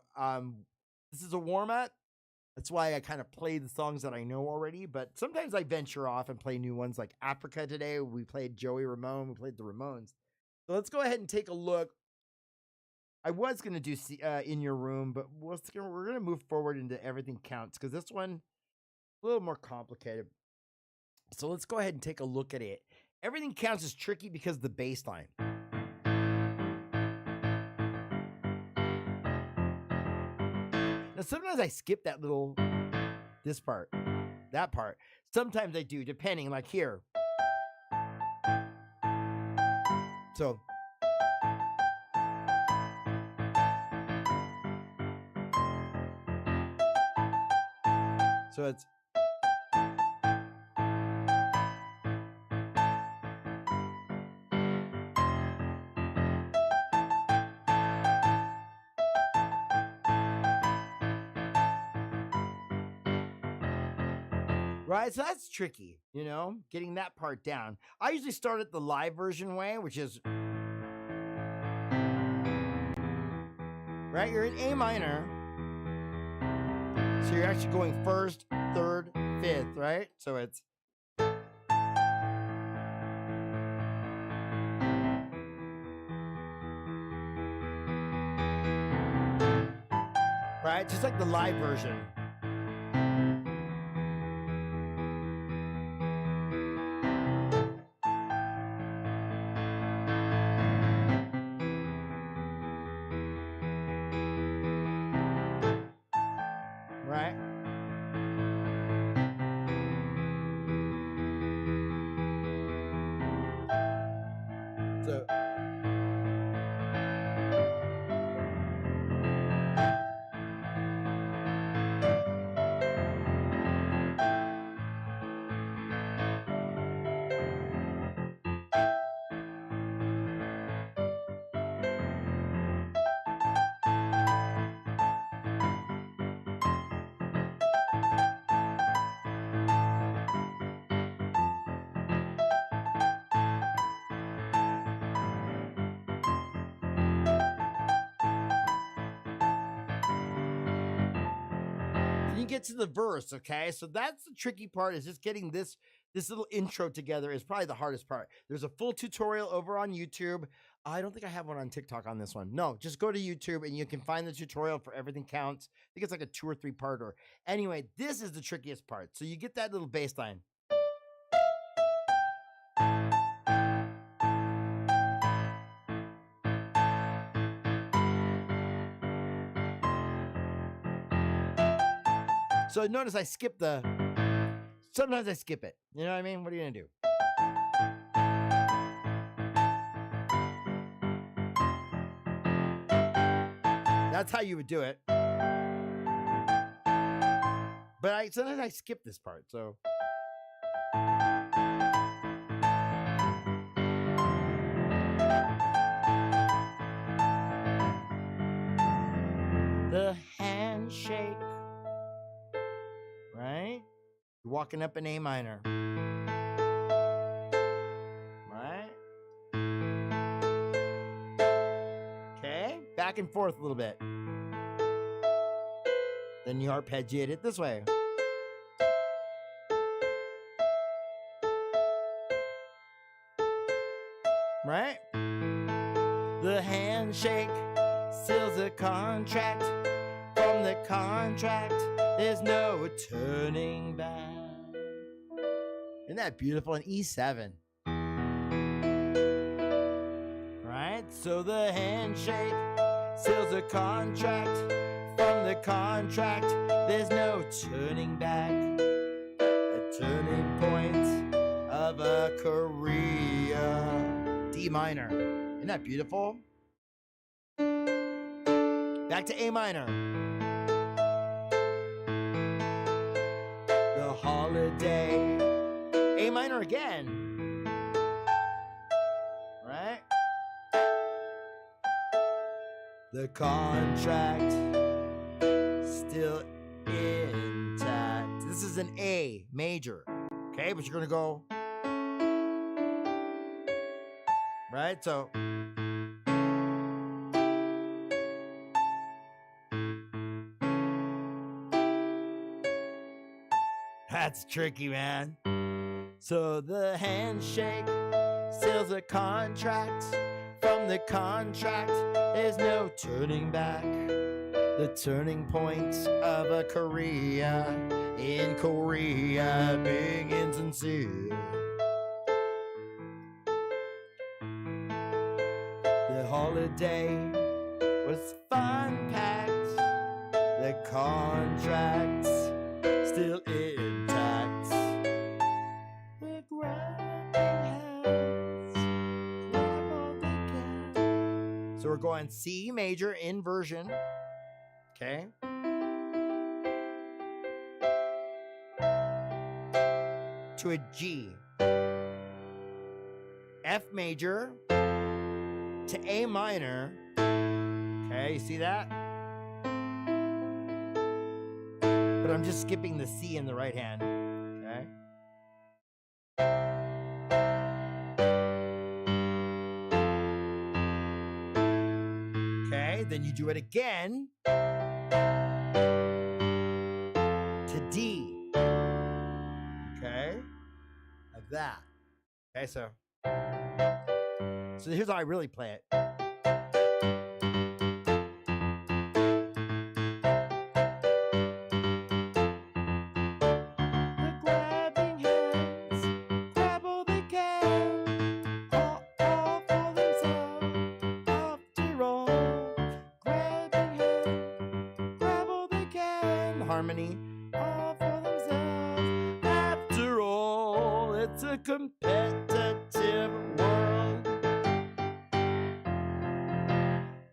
this is a warm-up. That's why I kind of play the songs that I know already. But sometimes I venture off and play new ones like Africa today. We played Joey Ramone. We played the Ramones. So let's go ahead and take a look. I was going to do In Your Room, but we're going to move forward into Everything Counts because this one a little more complicated. So let's go ahead and take a look at it. Everything Counts is tricky because of the bass line. Now, sometimes I skip this part, that part. Sometimes I do, depending, like here. So it's. Right, so that's tricky, getting that part down. I usually start at the live version way, which is, right, you're in A minor, so you're actually going first, third, 5th, right? So it's right, just like the live version. Right? So you get to the verse, okay? So that's the tricky part, is just getting this little intro together is probably the hardest part. There's a full tutorial over on YouTube. I don't think I have one on TikTok on this one. No, just go to YouTube and you can find the tutorial for Everything Counts. I think it's like a 2 or 3 parter. Anyway, this is the trickiest part. So you get that little bass line. So notice I skip sometimes I skip it. You know what I mean? What are you gonna do? That's how you would do it. But sometimes I skip this part, so. The handshake. Right? You're walking up in A minor. Right? Okay? Back and forth a little bit. Then you arpeggiate it this way. Right? The handshake seals a contract. From the contract, there's no turning back. Isn't that beautiful? An E7. Right? So the handshake seals a contract. From the contract, there's no turning back. A turning point of a career. D minor. Isn't that beautiful? Back to A minor. The holiday. A minor again. Right? The contract still intact. This is an A major. Okay, but you're gonna go. Right? So that's tricky, man. So the handshake seals a contract. From the contract, there's no turning back. The turning point of a career in Korea, big and sincere. The holiday was fun packed. The contract's still intact. The grabbing hands grab all they can. So we're going C major inversion. Okay. To a G. F major to A minor. Okay, you see that? But I'm just skipping the C in the right hand. Okay, then you do it again to D. Okay, so here's how I really play it. The grabbing hands grab all they can, all for themselves. After all, grabbing hands grab all they can. Harmony, all for themselves. After all, it's a competitive world.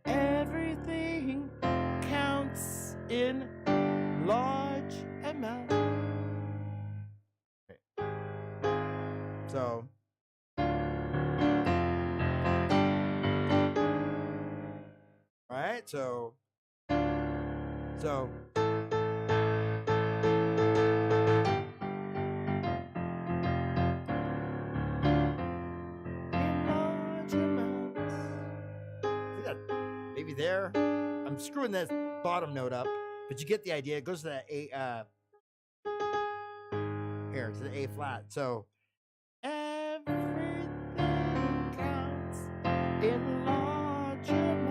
Everything counts in large amounts. Okay. So, all right, so. In large amounts. See that maybe there? I'm screwing this bottom note up, but you get the idea. It goes to that A, here, to the A flat. So, everything counts in large amounts.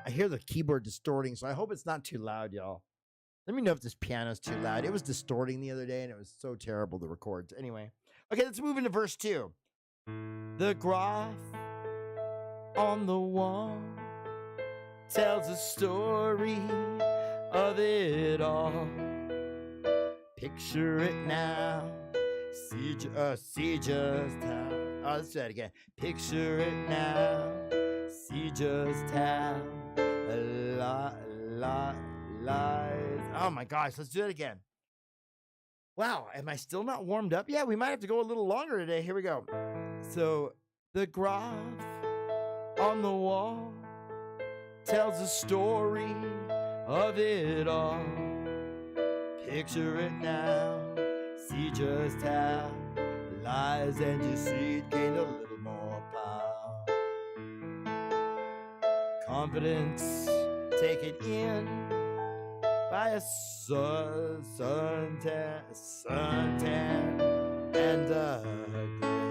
I hear the keyboard distorting, so I hope it's not too loud, y'all. Let me know if this piano's too loud. It was distorting the other day, and it was so terrible to record. Anyway, okay, let's move into verse 2. The graph on the wall tells a story of it all. Picture it now. See just how. Oh, let's do that again. Picture it now. See just how a lot lies. Oh my gosh, let's do that again. Wow, am I still not warmed up? Yeah, we might have to go a little longer today. Here we go. So, the graph on the wall tells a story of it all. Picture it now, see just how lies and deceit gain a little more power. Confidence taken in by a suntan and a grin.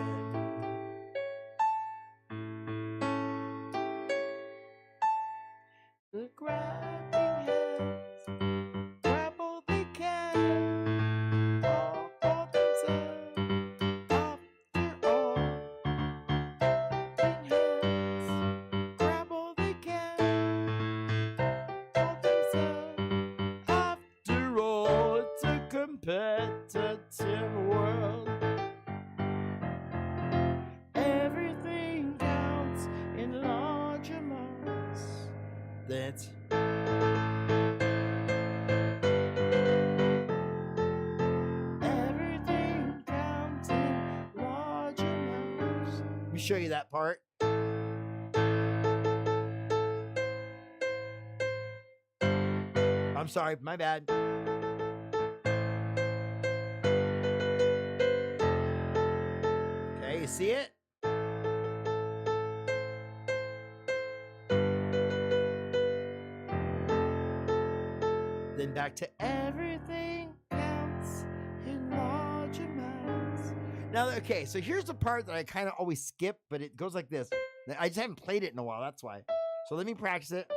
The grabbing hands grab all they can, all for themselves. After all, grabbing hands grab all they can, all themselves. After all, it's a competitive world. Everything counts in large amounts. That's everything counts in large amounts. Let me show you that part. I'm sorry, my bad. Okay, you see it? Then back to everything counts in large amounts. Now, okay, so here's the part that I kind of always skip, but it goes like this. I just haven't played it in a while, that's why. So let me practice it.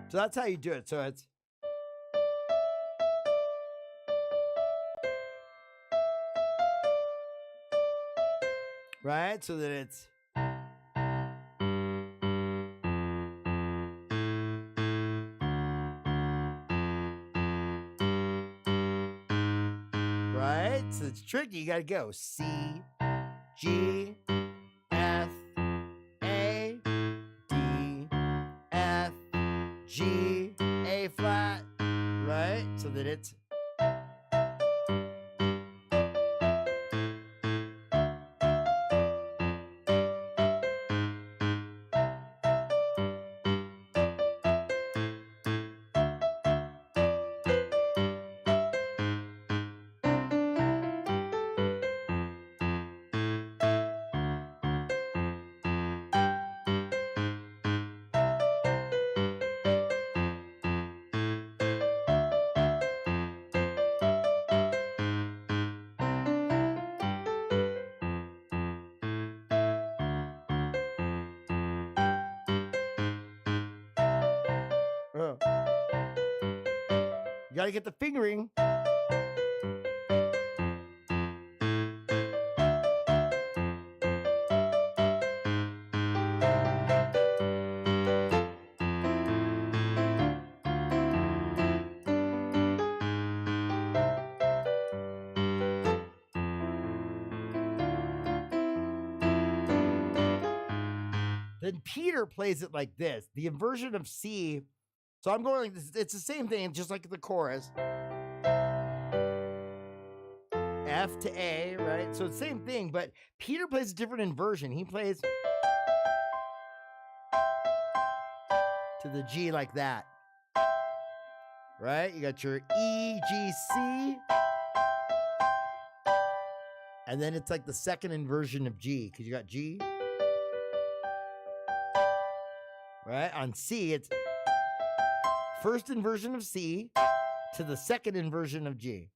So that's how you do it. So it's right, so that it's right. So it's tricky. You gotta go C, G, F, A, D, F, G, A flat, right? So that it's You got to get the fingering. Then Peter plays it like this, the inversion of C. So I'm going like this. It's the same thing, just like the chorus. F to A, right? So it's the same thing, but Peter plays a different inversion. He plays to the G like that, right? You got your E, G, C. And then it's like the second inversion of G, because you got G. Right? On C, it's first inversion of C to the second inversion of G.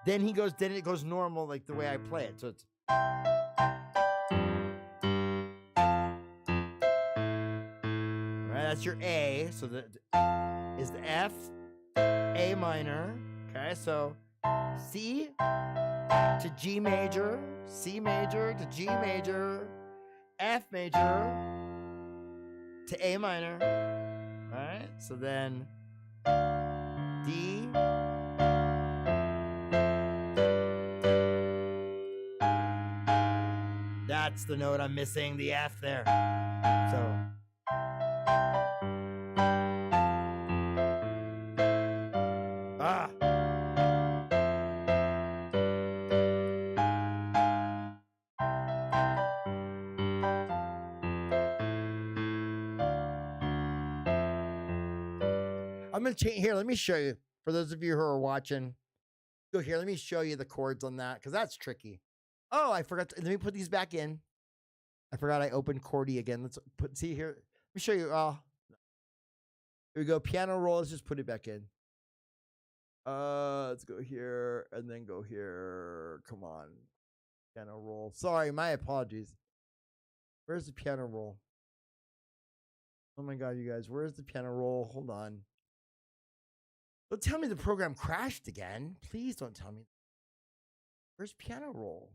Then it goes normal like the way I play it. So it's right, that's your A. So the is the F, A minor. Okay, so C to G major, C major to G major, F major to A minor. All right, so then D, that's the note I'm missing, the F there. So I'm going to change here. Let me show you. For those of you who are watching, go here. Let me show you the chords on that, because that's tricky. Oh, I forgot. Let me put these back in. I forgot I opened chordy again. Let's see here. Let me show you. Here we go. Piano roll. Let's just put it back in. Let's go here and then go here. Come on. Piano roll. Sorry, my apologies. Where's the piano roll? Oh my God, you guys. Where's the piano roll? Hold on. Don't tell me the program crashed again. Please don't tell me. Where's piano roll?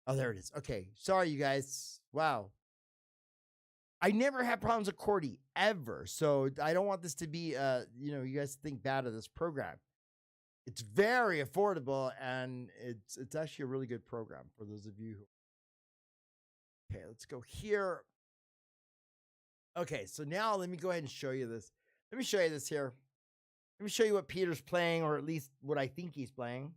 Oh, there it is. Okay. Sorry, you guys. Wow. I never had problems with chordy ever. So I don't want this to be, you guys think bad of this program. It's very affordable, and it's actually a really good program for those of you who. Okay, let's go here. Okay, so now let me go ahead and show you this. Let me show you this here. Let me show you what Peter's playing, or at least what I think he's playing.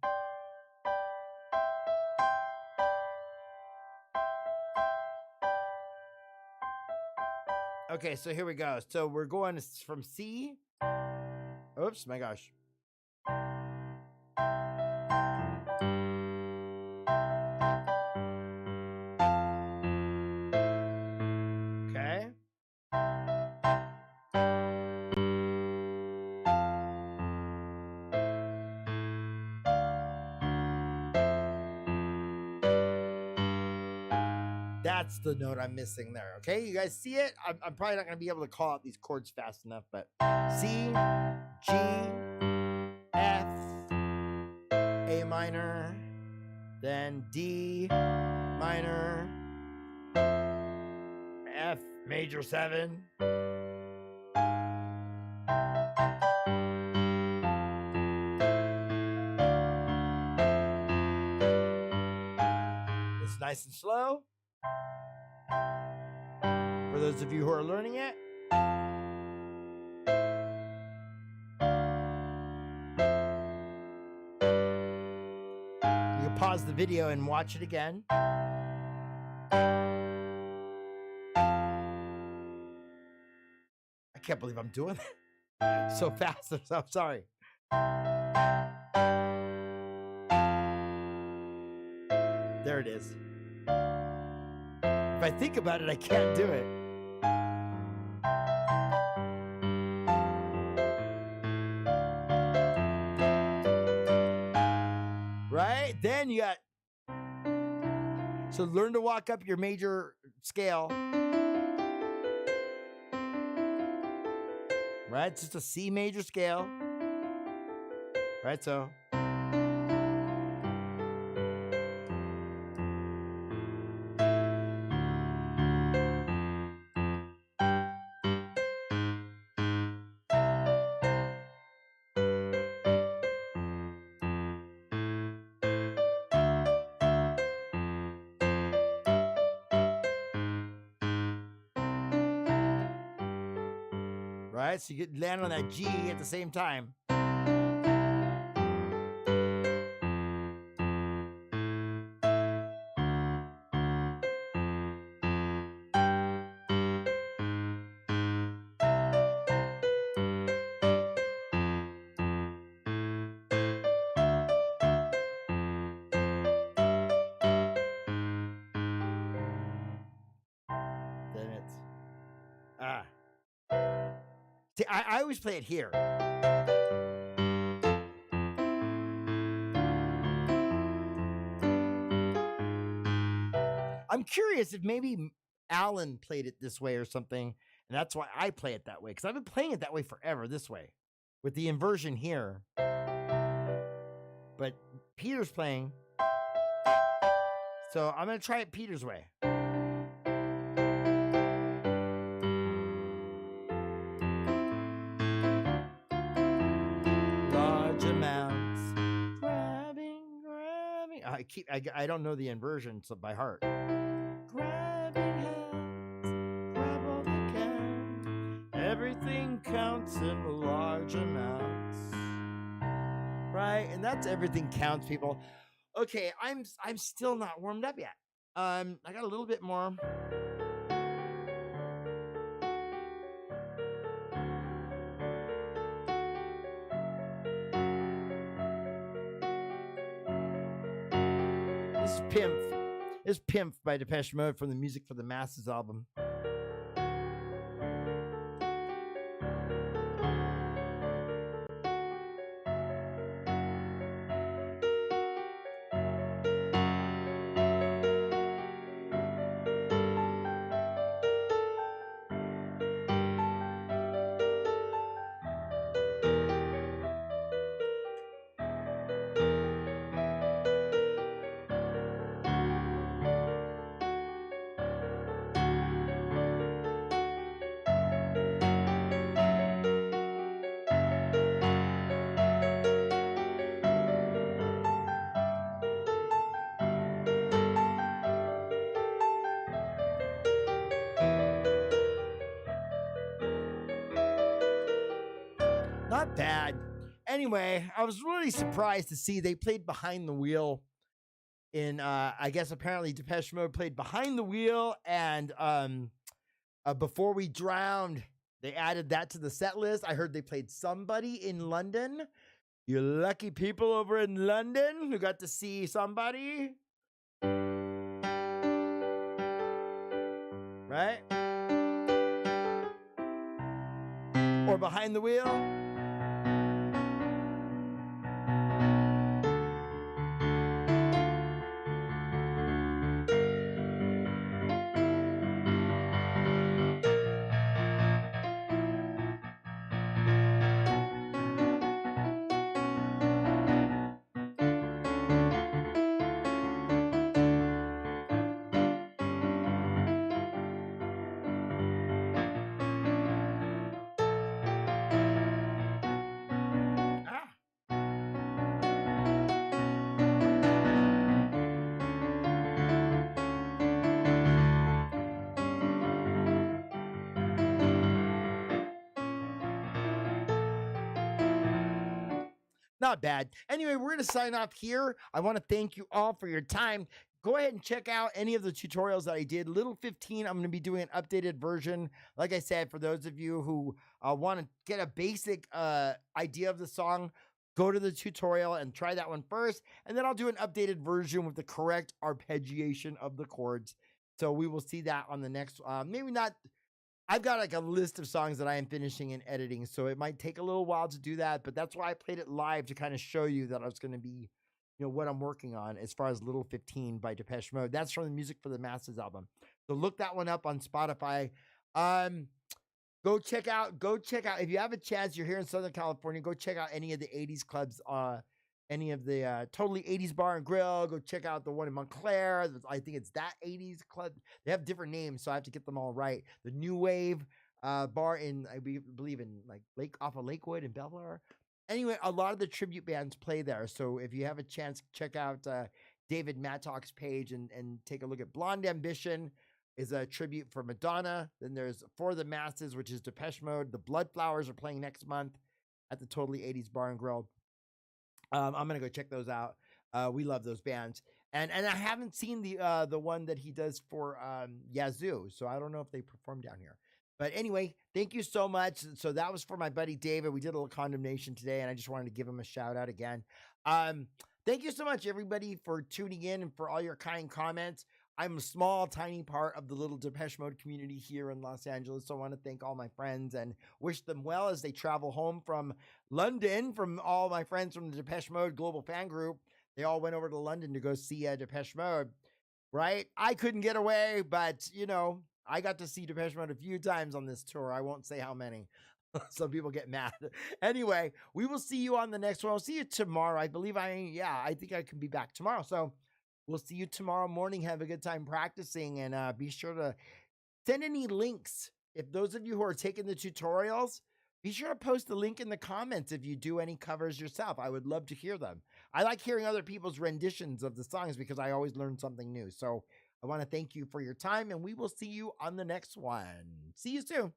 Okay, so here we go. So we're going from C. Oops, my gosh. Okay. That's the note I'm missing there. Okay, you guys see it? I'm probably not going to be able to call out these chords fast enough, but C, G, F, A minor, then D minor, F major 7. It's nice and slow. For those of you who are learning it. You can pause the video and watch it again. I can't believe I'm doing that so fast. I'm sorry. There it is. If I think about it, I can't do it. Right? Then you got, so learn to walk up your major scale. right? It's just a C major scale, right? So. Right? So you get land on that G at the same time. Then it's See, I always play it here. I'm curious if maybe Alan played it this way or something, and that's why I play it that way, because I've been playing it that way forever, this way, with the inversion here. But Peter's playing, so I'm going to try it Peter's way. Large amounts, grabbing. I don't know the inversion by heart. Grabbing hands, grab all they can. Everything counts in large amounts. Right? And that's everything counts, people. Okay, I'm still not warmed up yet. I got a little bit more. This is Pimp. This is Pimp by Depeche Mode from the Music for the Masses album. Not bad. Anyway, I was really surprised to see they played Behind the Wheel in, I guess apparently Depeche Mode played Behind the Wheel, and Before We Drowned, they added that to the set list. I heard they played Somebody in London. You lucky people over in London who got to see Somebody. Right? Or Behind the Wheel. Not bad. Anyway, we're going to sign off here. I want to thank you all for your time. Go ahead and check out any of the tutorials that I did. Little 15, I'm going to be doing an updated version. Like I said, for those of you who want to get a basic idea of the song, go to the tutorial and try that one first. And then I'll do an updated version with the correct arpeggiation of the chords. So we will see that on the next, maybe not. I've got like a list of songs that I am finishing and editing, so it might take a little while to do that, but that's why I played it live, to kind of show you that I was going to be, you know, what I'm working on as far as Little 15 by Depeche Mode. That's from the Music for the Masses album. So look that one up on Spotify. Go check out if you have a chance, you're here in Southern California, go check out any of the 80s clubs, any of the totally 80s bar and grill. Go check out the one in Montclair. I think it's that 80s club. They have different names, so I have to get them all right. The New Wave bar in believe in like Lake off of Lakewood in Bellflower. Anyway, a lot of the tribute bands play there. So if you have a chance, check out David Mattock's page and take a look at Blonde Ambition is a tribute for Madonna. Then there's For the Masses, which is Depeche Mode. The Bloodflowers are playing next month at the Totally 80s Bar and Grill. I'm gonna go check those out. We love those bands, and I haven't seen the one that he does for Yazoo, so I don't know if they perform down here. But anyway, thank you so much. So that was for my buddy David. We did a little condemnation today, and I just wanted to give him a shout out again. Thank you so much, everybody, for tuning in and for all your kind comments. I'm a small, tiny part of the little Depeche Mode community here in Los Angeles. So I want to thank all my friends and wish them well as they travel home from London. From all my friends from the Depeche Mode Global Fan Group, they all went over to London to go see Depeche Mode, right? I couldn't get away, but, you know, I got to see Depeche Mode a few times on this tour. I won't say how many. Some people get mad. Anyway, we will see you on the next one. I'll see you tomorrow. I believe I think I can be back tomorrow. So we'll see you tomorrow morning. Have a good time practicing, and be sure to send any links. If those of you who are taking the tutorials, be sure to post the link in the comments if you do any covers yourself. I would love to hear them. I like hearing other people's renditions of the songs because I always learn something new. So I want to thank you for your time, and we will see you on the next one. See you soon.